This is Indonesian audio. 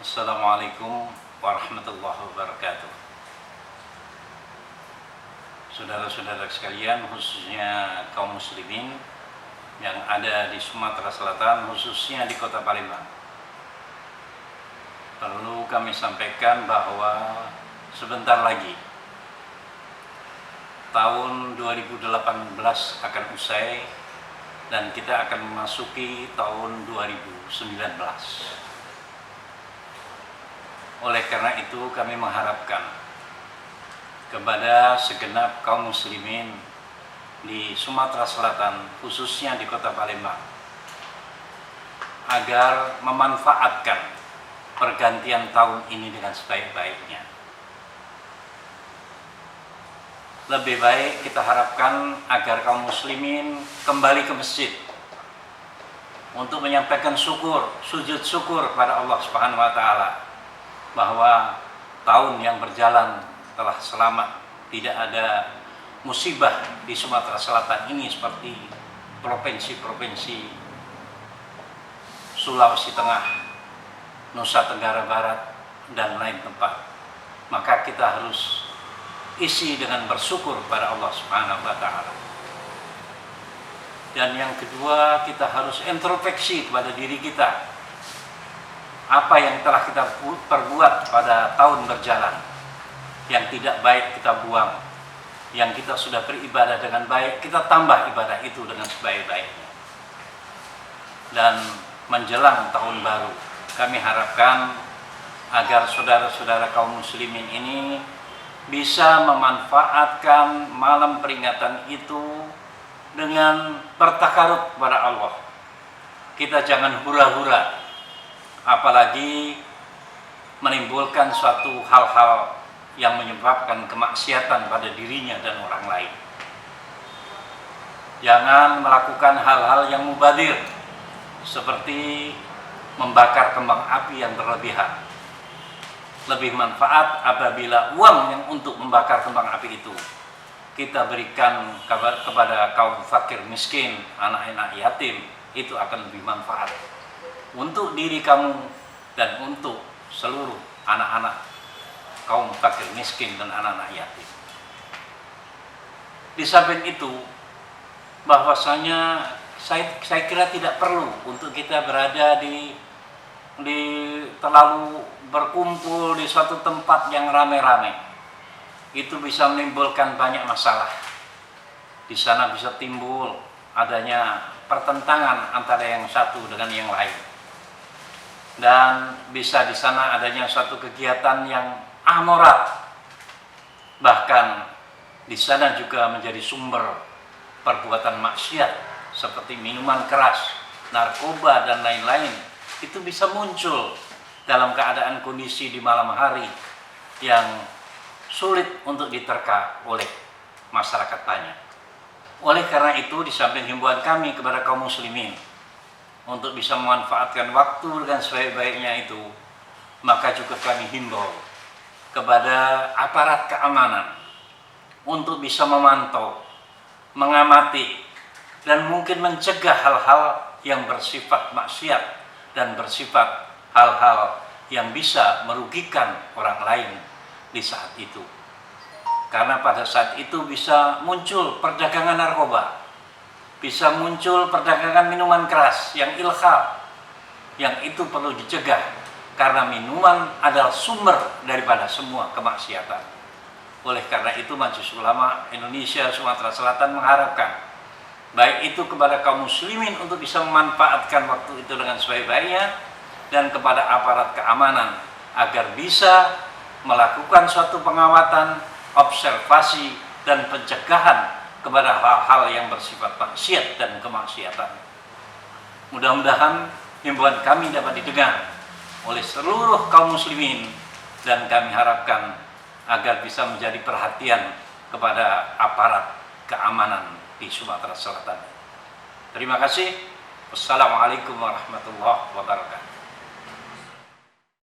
Assalamualaikum warahmatullahi wabarakatuh. Saudara-saudara sekalian, khususnya kaum muslimin yang ada di Sumatera Selatan, khususnya di Kota Palembang, perlu kami sampaikan bahwa sebentar lagi tahun 2018 akan usai dan kita akan memasuki tahun 2019. Oleh karena itu kami mengharapkan kepada segenap kaum muslimin di Sumatera Selatan, khususnya di Kota Palembang, agar memanfaatkan pergantian tahun ini dengan sebaik-baiknya. Lebih baik kita harapkan agar kaum muslimin kembali ke masjid untuk menyampaikan syukur, sujud syukur kepada Allah Subhanahu wa taala bahwa tahun yang berjalan telah selamat, tidak ada musibah di Sumatera Selatan ini seperti provinsi-provinsi Sulawesi Tengah, Nusa Tenggara Barat, dan lain tempat. Maka kita harus isi dengan bersyukur pada Allah Subhanahu wa taala. Dan yang kedua, kita harus introspeksi kepada diri kita. Apa yang telah kita perbuat pada tahun berjalan, yang tidak baik kita buang, yang kita sudah beribadah dengan baik, kita tambah ibadah itu dengan sebaik-baiknya. Dan menjelang tahun baru, kami harapkan agar saudara-saudara kaum muslimin ini bisa memanfaatkan malam peringatan itu dengan bertakarub kepada Allah. Kita jangan hura-hura, apalagi menimbulkan suatu hal-hal yang menyebabkan kemaksiatan pada dirinya dan orang lain. Jangan melakukan hal-hal yang mubadir, seperti membakar kembang api yang berlebihan. Lebih manfaat apabila uang yang untuk membakar kembang api itu kita berikan kepada kaum fakir miskin, anak-anak yatim, itu akan lebih manfaat untuk diri kamu dan untuk seluruh anak-anak kaum fakir miskin dan anak-anak yatim. Di samping itu, bahwasanya saya kira tidak perlu untuk kita berada di terlalu berkumpul di suatu tempat yang rame-rame. Itu bisa menimbulkan banyak masalah. Di sana bisa timbul adanya pertentangan antara yang satu dengan yang lain. Dan bisa di sana adanya suatu kegiatan yang amoral. Bahkan di sana juga menjadi sumber perbuatan maksiat seperti minuman keras, narkoba, dan lain-lain. Itu bisa muncul dalam keadaan kondisi di malam hari yang sulit untuk diterka oleh masyarakat banyak. Oleh karena itu, di samping himbauan kami kepada kaum muslimin untuk bisa memanfaatkan waktu dengan sebaik-baiknya itu, maka juga kami himbau kepada aparat keamanan untuk bisa memantau, mengamati, dan mungkin mencegah hal-hal yang bersifat maksiat dan bersifat hal-hal yang bisa merugikan orang lain di saat itu. Karena pada saat itu bisa muncul perdagangan narkoba, bisa muncul perdagangan minuman keras yang ilhal, yang itu perlu dicegah karena minuman adalah sumber daripada semua kemaksiatan. Oleh karena itu, Majelis Ulama Indonesia Sumatera Selatan mengharapkan baik itu kepada kaum muslimin untuk bisa memanfaatkan waktu itu dengan sebaik-baiknya, dan kepada aparat keamanan agar bisa melakukan suatu pengawatan, observasi, dan pencegahan kepada hal-hal yang bersifat maksiat dan kemaksiatan. Mudah-mudahan himbauan kami dapat didengar oleh seluruh kaum muslimin, dan kami harapkan agar bisa menjadi perhatian kepada aparat keamanan di Sumatera Selatan. Terima kasih. Wassalamualaikum warahmatullahi wabarakatuh.